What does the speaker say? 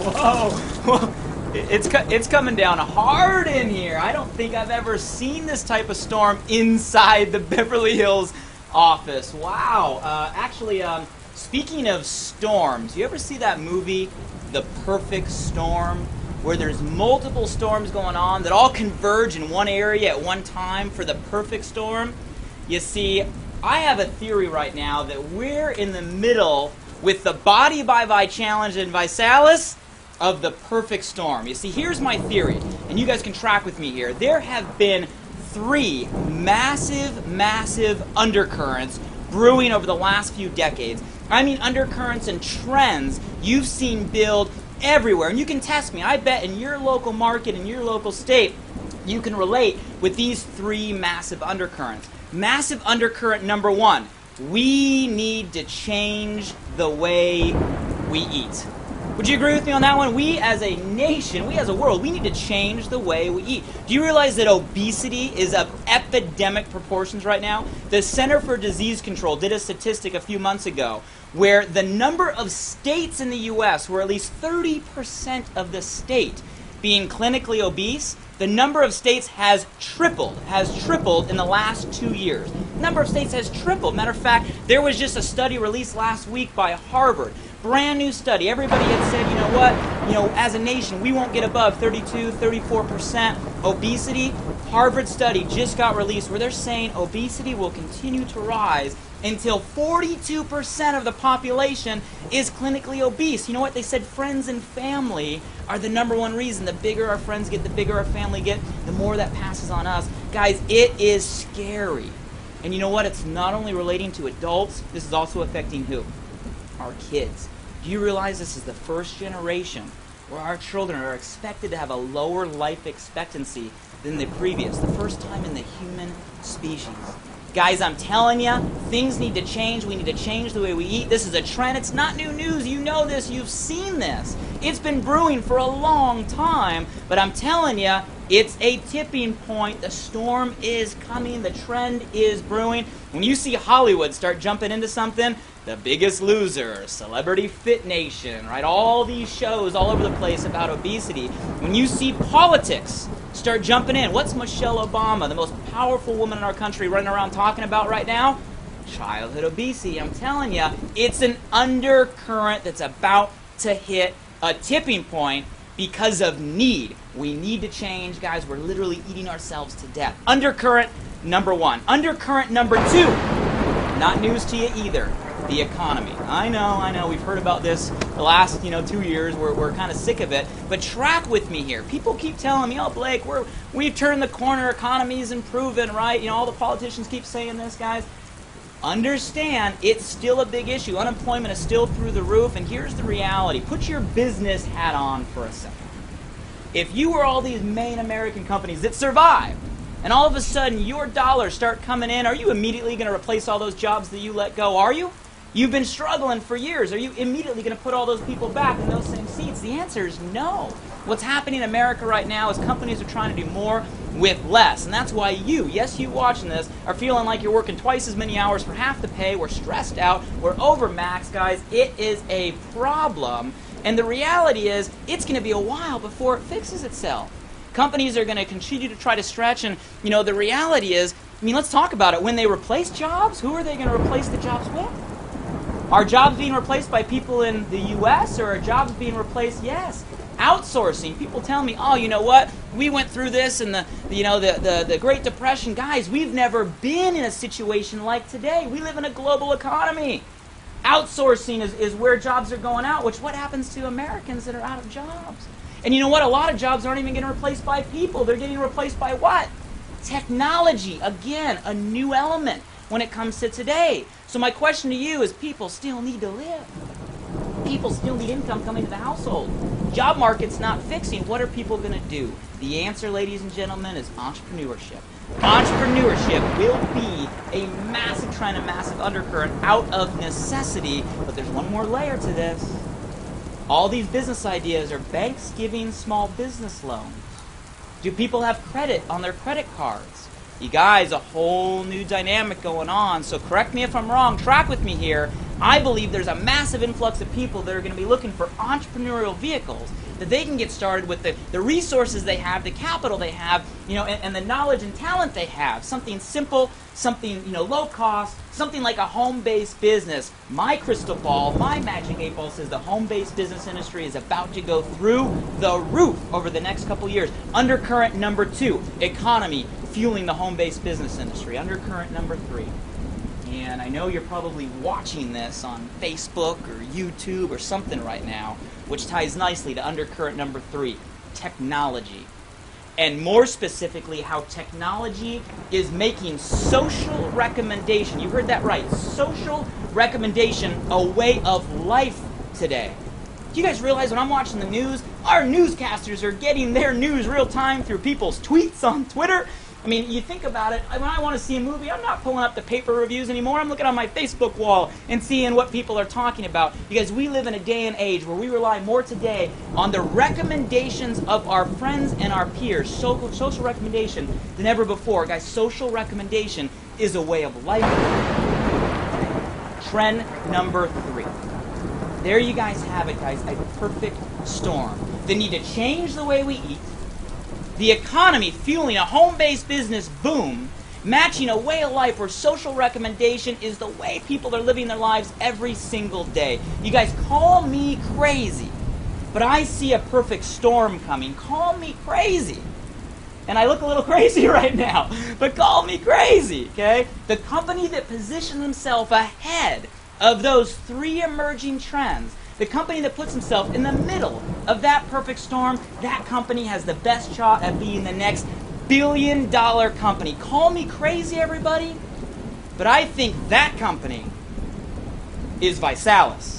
Whoa. Whoa. It's coming down hard in here. I don't think I've ever seen this type of storm inside the Beverly Hills office. Wow. Actually, speaking of storms, you ever see that movie, The Perfect Storm, where there's multiple storms going on that all converge in one area at one time for the perfect storm? You see, I have a theory right now that we're in the middle with the Body by Vi Challenge and ViSalus of the perfect storm. You see, here's my theory, and you guys can track with me here. There have been 3 massive undercurrents brewing over the last few decades. I mean undercurrents and trends you've seen build everywhere. And you can test me. I bet in your local market, in your local state, you can relate with these 3 massive undercurrents. Massive undercurrent number 1. We need to change the way we eat. Would you agree with me on that one? We as a nation, we as a world, we need to change the way we eat. Do you realize that obesity is of epidemic proportions right now? The Center for Disease Control did a statistic a few months ago where the number of states in the U.S., where at least 30% of the state being clinically obese, the number of states has tripled in the last 2 years. The number of states has tripled. Matter of fact, there was just a study released last week by Harvard. Brand new study. Everybody had said, you know what, as a nation, we won't get above 32, 34% obesity. Harvard study just got released where they're saying obesity will continue to rise until 42% of the population is clinically obese. You know what? They said friends and family are the number 1 reason. The bigger our friends get, the bigger our family get, the more that passes on us. Guys, it is scary. And you know what? It's not only relating to adults, this is also affecting who? Our kids. Do you realize this is the first generation where our children are expected to have a lower life expectancy than the previous? The first time in the human species. Guys, I'm telling you, things need to change. We need to change the way we eat. This is a trend. It's not new news. You know this. You've seen this. It's been brewing for a long time, but I'm telling you, it's a tipping point. The storm is coming. The trend is brewing. When you see Hollywood start jumping into something, The Biggest Loser, Celebrity Fit Nation, right? All these shows all over the place about obesity. When you see politics start jumping in, what's Michelle Obama, the most powerful woman in our country, running around talking about right now? Childhood obesity. I'm telling you, it's an undercurrent that's about to hit a tipping point because of need. We need to change, guys. We're literally eating ourselves to death. Undercurrent number 1. Undercurrent number 2. Not news to you either. The economy. I know. We've heard about this the last, 2 years. We're kind of sick of it. But track with me here. People keep telling me, oh, Blake, we've turned the corner. Economy's improving, right? All the politicians keep saying this, guys. Understand, it's still a big issue. Unemployment is still through the roof. And here's the reality. Put your business hat on for a second. If you were all these main American companies that survive, and all of a sudden your dollars start coming in, are you immediately going to replace all those jobs that you let go? Are you? You've been struggling for years. Are you immediately going to put all those people back in those same seats? The answer is no. What's happening in America right now is companies are trying to do more with less. And that's why you watching this, are feeling like you're working twice as many hours for half the pay. We're stressed out. We're overmaxed, guys. It is a problem. And the reality is, it's going to be a while before it fixes itself. Companies are going to continue to try to stretch. And, the reality is, let's talk about it. When they replace jobs, who are they going to replace the jobs with? Are jobs being replaced by people in the U.S. or are jobs being replaced? Yes. Outsourcing. People tell me, oh, you know what? We went through this in the Great Depression. Guys, we've never been in a situation like today. We live in a global economy. Outsourcing is where jobs are going out, what happens to Americans that are out of jobs? And you know what? A lot of jobs aren't even getting replaced by people. They're getting replaced by what? Technology. Again, a new element when it comes to today. So my question to you is, people still need to live. People still need income coming to the household. Job market's not fixing. What are people going to do? The answer, ladies and gentlemen, is entrepreneurship. Entrepreneurship will be a massive trend, a massive undercurrent out of necessity. But there's one more layer to this. All these business ideas are banks giving small business loans. Do people have credit on their credit cards? You guys, a whole new dynamic going on. So correct me if I'm wrong. Track with me here. I believe there's a massive influx of people that are going to be looking for entrepreneurial vehicles that they can get started with the resources they have, the capital they have, and the knowledge and talent they have. Something simple, something low cost, something like a home-based business. My crystal ball, my magic 8 ball says the home-based business industry is about to go through the roof over the next couple years. Undercurrent number 2, economy fueling the home-based business industry. Undercurrent number 3. And I know you're probably watching this on Facebook or YouTube or something right now, which ties nicely to undercurrent number 3, technology. And more specifically, how technology is making social recommendation, you heard that right, social recommendation a way of life today. Do you guys realize when I'm watching the news, our newscasters are getting their news real time through people's tweets on Twitter? I mean, you think about it, when I want to see a movie, I'm not pulling up the paper reviews anymore. I'm looking on my Facebook wall and seeing what people are talking about. Because we live in a day and age where we rely more today on the recommendations of our friends and our peers, social recommendation, than ever before. Guys, social recommendation is a way of life. Trend number 3. There you guys have it, guys, a perfect storm. The need to change the way we eat, the economy fueling a home-based business boom, matching a way of life where social recommendation is the way people are living their lives every single day. You guys call me crazy, but I see a perfect storm coming. Call me crazy. And I look a little crazy right now, but call me crazy, okay? The company that positions themselves ahead of those 3 emerging trends, the company that puts himself in the middle of that perfect storm, that company has the best shot at being the next billion-dollar company. Call me crazy, everybody, but I think that company is ViSalus.